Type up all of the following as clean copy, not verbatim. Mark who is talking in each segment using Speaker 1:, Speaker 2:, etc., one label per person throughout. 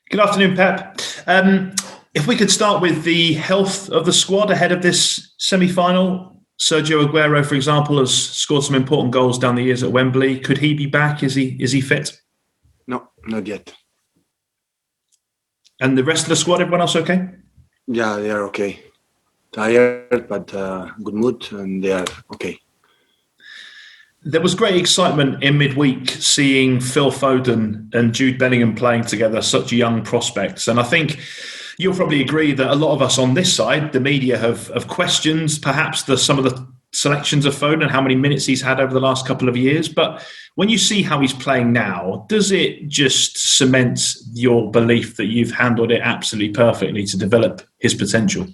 Speaker 1: Good afternoon, Pep. If we could start with the health of the squad ahead of this semi-final. Sergio Aguero, for example, has scored some important goals down the years at Wembley. Could he be back? Is he fit?
Speaker 2: No, not yet.
Speaker 1: And the rest of the squad, everyone else okay?
Speaker 2: Yeah, they are okay. Tired, but good mood, and they are okay.
Speaker 1: There was great excitement in midweek seeing Phil Foden and Jude Bellingham playing together, such young prospects. And I think you'll probably agree that a lot of us on this side, the media, have questioned perhaps some of the selections of Foden and how many minutes he's had over the last couple of years. But when you see how he's playing now, does it just cement your belief that you've handled it absolutely perfectly to develop his potential?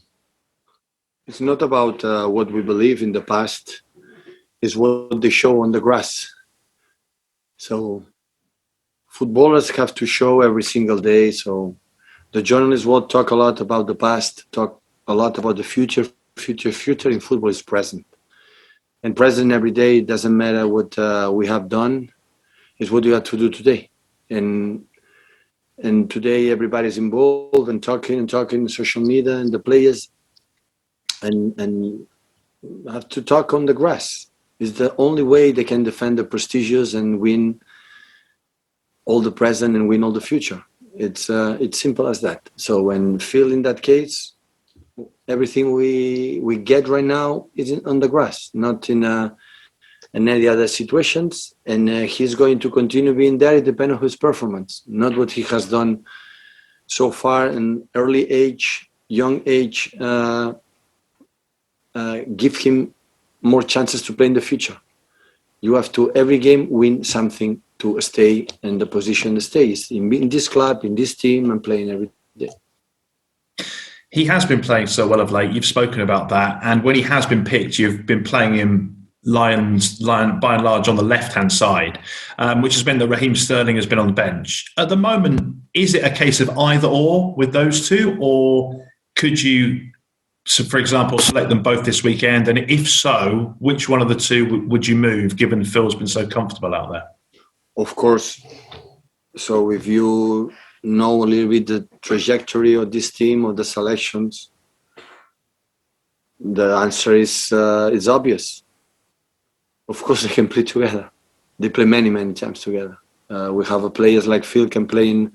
Speaker 2: It's not about what we believe in the past. It's what they show on the grass. So footballers have to show every single day. So the journalists will talk a lot about the past, talk a lot about the future. Future in football is present. And present every day, it doesn't matter what we have done. It's what you have to do today. And today everybody's involved and talking social media and the players and have to talk on the grass. It's the only way they can defend the prestigious and win all the present and win all the future. It's simple as that. So when Phil in that case, everything we get right now is on the grass, not in any other situations. And he's going to continue being there. It depends on his performance, not what he has done so far in early age, young age. Give him more chances to play in the future. You have to every game win something to stay in the position that stays in this club, in this team, and playing every day.
Speaker 1: He has been playing so well of late. You've spoken about that, and when he has been picked, you've been playing him Lion by and large on the left-hand side, which has been that Raheem Sterling has been on the bench. At the moment, is it a case of either or with those two, or could you, so for example, select them both this weekend? And if so, which one of the two would you move, given Phil's been so comfortable out there?
Speaker 2: Of course. So if you know a little bit the trajectory of this team or the selections, the answer is obvious. Of course, they can play together. They play many times together. We have players like Phil can play in,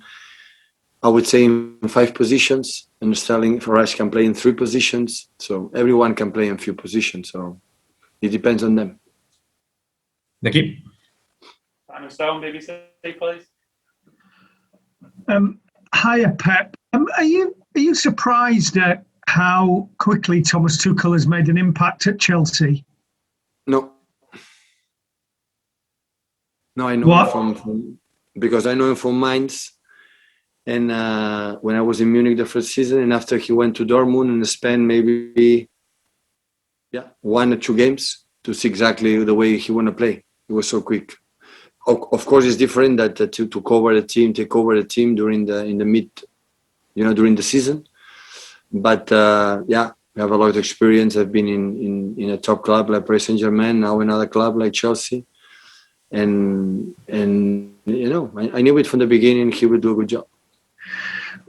Speaker 2: I would say, in 5 positions, and Sterling Farage can play in 3 positions. So everyone can play in a few positions. So it depends on them.
Speaker 1: Thank you.
Speaker 3: Simon Stone, BBC, please.
Speaker 4: Hiya, Pep. Are you surprised at how quickly Thomas Tuchel has made an impact at Chelsea?
Speaker 2: No. No, I know him from because I know him from Mainz. And when I was in Munich the first season, and after he went to Dortmund and spent maybe 1 or 2 games to see exactly the way he want to play. It was so quick. Of course, it's different that to cover the team, take over the team during during the season. But we have a lot of experience. I've been in a top club like Paris Saint-Germain, now another club like Chelsea, and I knew it from the beginning he would do a good job.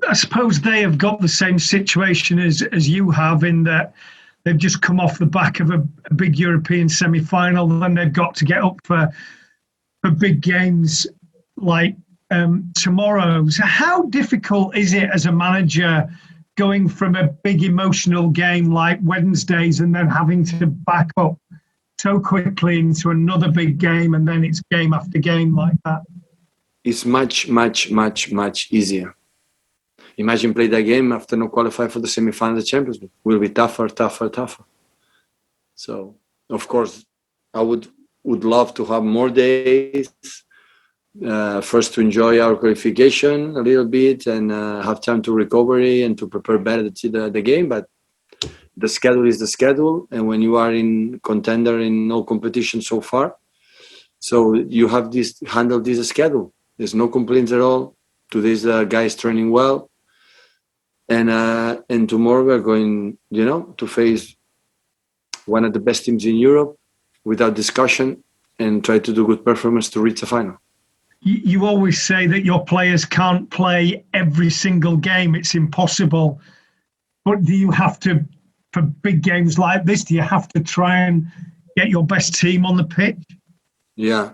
Speaker 4: I suppose they have got the same situation as you have, in that they've just come off the back of a big European semi-final, and they've got to get up for big games like tomorrow. So how difficult is it as a manager going from a big emotional game like Wednesdays and then having to back up so quickly into another big game, and then it's game after game like that?
Speaker 2: It's much easier. Imagine play that game after not qualify for the semi-final of the Champions League. It will be tougher. So, of course, I would love to have more days. First, to enjoy our qualification a little bit and have time to recovery and to prepare better the game. But the schedule is the schedule, and when you are in contender in no competition so far, so you have handle this schedule. There's no complaints at all. Today's guy is training well. And tomorrow we're going, to face one of the best teams in Europe without discussion and try to do good performance to reach the final.
Speaker 4: you always say that your players can't play every single game. It's impossible. But do you have to, for big games like this, do you have to try and get your best team on the pitch?
Speaker 2: Yeah.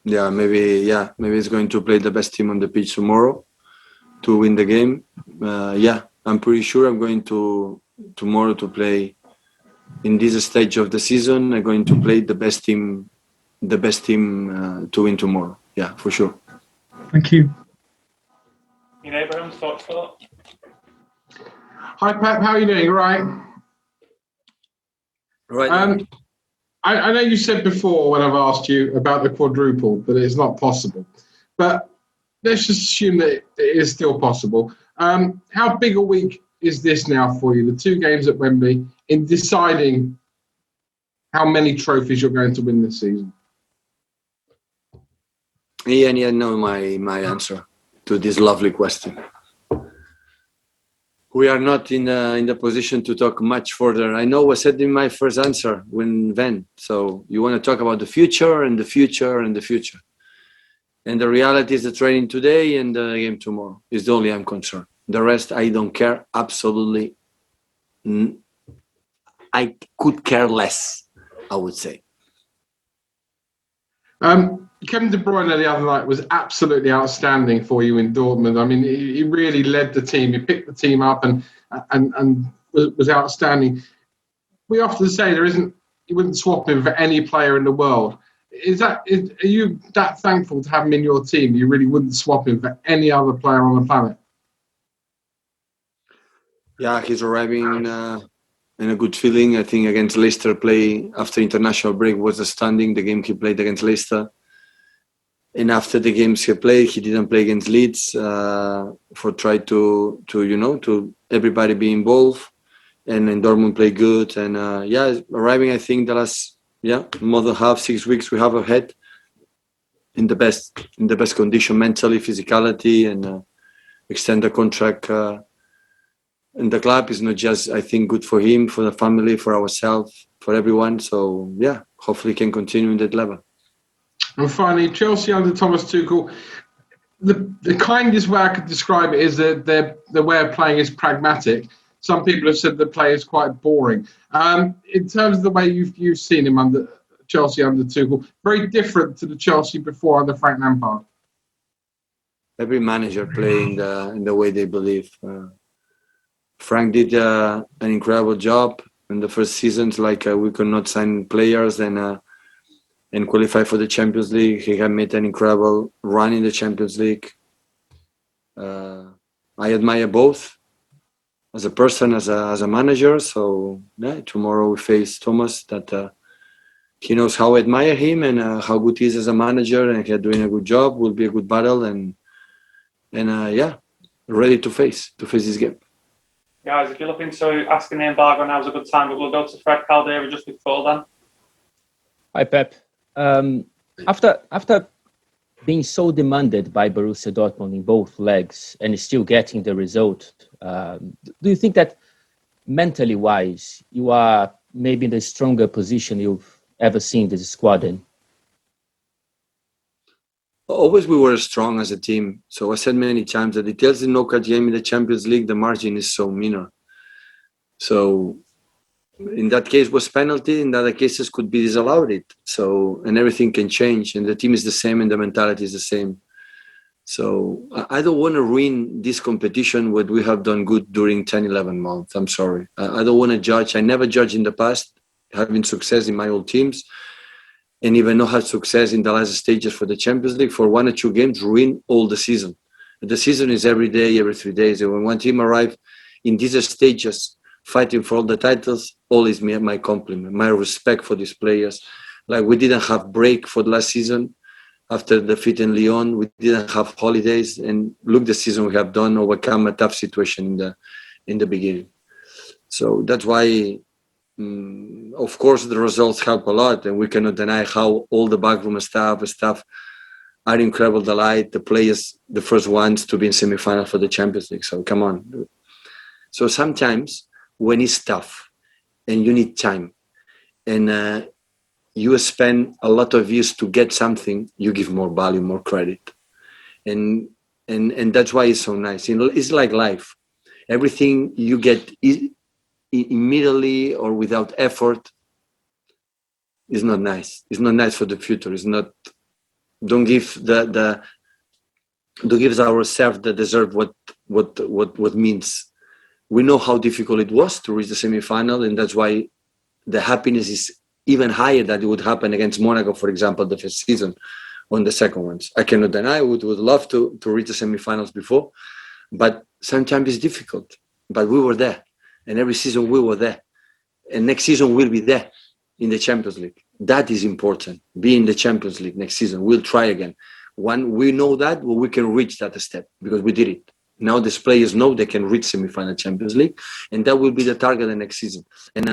Speaker 2: Maybe it's going to play the best team on the pitch tomorrow to win the game. I'm pretty sure I'm going to tomorrow to play in this stage of the season. I'm going to play the best team to win tomorrow. Yeah, for sure.
Speaker 4: Thank you.
Speaker 3: Ian Abrahams, thoughts for that?
Speaker 5: Hi, Pep. How are you doing? All right.
Speaker 2: Right.
Speaker 5: I know you said before when I've asked you about the quadruple that it's not possible, but let's just assume that it is still possible. How big a week is this now for you, the 2 games at Wembley, in deciding how many trophies you're going to win this season?
Speaker 2: Ian, you know my answer to this lovely question. We are not in the position to talk much further. I know I said in my first answer then. So you want to talk about the future and the future and the future. And the reality is the training today and the game tomorrow is the only I'm concerned. The rest, I don't care. Absolutely. I could care less, I would say.
Speaker 5: Kevin De Bruyne the other night was absolutely outstanding for you in Dortmund. I mean, he really led the team. He picked the team up and was outstanding. We often say you wouldn't swap him for any player in the world. Are you that thankful to have him in your team? You really wouldn't swap him for any other player on the planet?
Speaker 2: Yeah, he's arriving in a good feeling. I think against Leicester play after international break was outstanding. The game he played against Leicester. And after the games he played, he didn't play against Leeds for try to everybody be involved. And then Dortmund play good. And arriving, I think the last more than 6 weeks we have ahead in the best condition mentally, physicality, and extend the contract. And the club is not just, I think, good for him, for the family, for ourselves, for everyone. So hopefully can continue in that level.
Speaker 5: And finally, Chelsea under Thomas Tuchel, the kindest way I could describe it is that the way of playing is pragmatic. Some people have said the play is quite boring. In terms of the way you've seen him under Chelsea under Tuchel, very different to the Chelsea before under Frank Lampard.
Speaker 2: Every manager play in the way they believe. Frank did an incredible job in the first seasons. We could not sign players and qualify for the Champions League. He had made an incredible run in the Champions League. I admire both as a person, as a manager. So tomorrow we face Thomas. That he knows how I admire him and how good he is as a manager, and he's doing a good job. Will be a good battle, and ready to face this game.
Speaker 3: Guys, if you're looking to ask an embargo, now's a good time, but we'll go to Fred Caldera just before then.
Speaker 6: Hi, Pep. After being so demanded by Borussia Dortmund in both legs and still getting the result, do you think that mentally wise, you are maybe in the stronger position you've ever seen this squad in?
Speaker 2: Always we were strong as a team. So I said many times that details in knockout game in the Champions League, the margin is so minor. So in that case was penalty, in other cases could be disallowed it. So, and everything can change, and the team is the same and the mentality is the same. So I don't want to ruin this competition what we have done good during 10, 11 months. I'm sorry. I don't want to judge. I never judged in the past, having success in my old teams, and even not had success in the last stages for the Champions League. For 1 or 2 games, ruin all the season. The season is every day, every 3 days. And when one team arrives in these stages, fighting for all the titles, all is my compliment, my respect for these players. Like we didn't have break for the last season. After defeat in Lyon, we didn't have holidays. And look, the season we have done, overcome a tough situation in the beginning. So that's why, of course, the results help a lot. And we cannot deny how all the backroom staff are incredible delight. The players, the first ones to be in semifinal for the Champions League. So come on. So sometimes when it's tough and you need time and you spend a lot of years to get something, you give more value, more credit. And that's why it's so nice. It's like life. Everything you get immediately or without effort is not nice. It's not nice for the future. It's not. Don't give don't give ourselves the deserve what means. We know how difficult it was to reach the semi-final, and that's why the happiness is even higher that it would happen against Monaco, for example, the first season on the second ones. I cannot deny would love to reach the semi-finals before, but sometimes it's difficult. But we were there, and every season we were there, and next season we'll be there in the Champions League. That is important. Be in the Champions League next season. We'll try again. When we know that, well, we can reach that step because we did it. Now these players know they can reach semi-final Champions League, and that will be the target the next season. And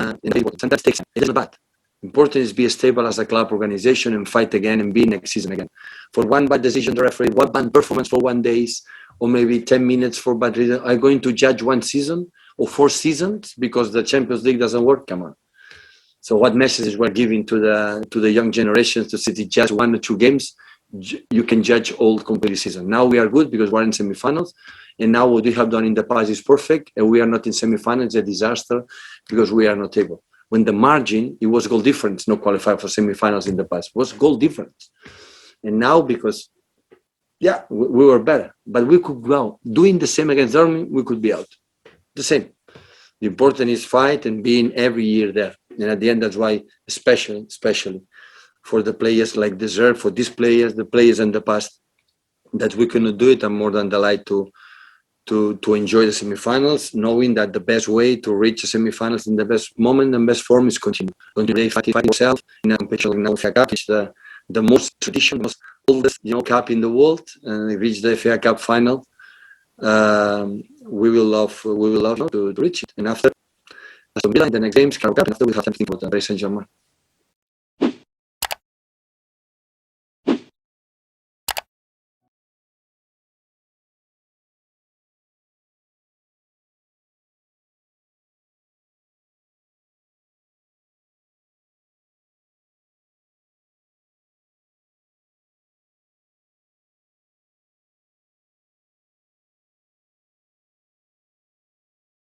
Speaker 2: sometimes takes it isn't bad. Important is be stable as a club organization and fight again and be next season again. For one bad decision, the referee, one bad performance for 1 day, or maybe 10 minutes for bad reason, are going to judge one season or 4 seasons because the Champions League doesn't work? Come on. So what messages we're giving to the young generations to see just 1 or 2 games? You can judge all complete season. Now we are good because we're in semi-finals, and now what we have done in the past is perfect, and we are not in semi-finals. It's a disaster because we are not able. When the margin, it was goal difference, not qualified for semi-finals in the past. It was goal difference. And now because, we were better, but we could go doing the same against Dortmund, we could be out. The same. The important is fight and being every year there. And at the end, that's why, especially for the players like Deserve, for these players, the players in the past, that we cannot do it. I'm more than delighted to enjoy the semifinals, knowing that the best way to reach the semifinals in the best moment and best form is continue fighting yourself in a competition like FA Cup, which is the most traditional, most oldest cup in the world, and reach the FA Cup final. We will love to reach it, and after Milan, the next games, Cup, and after we have something for the Paris Saint-Germain.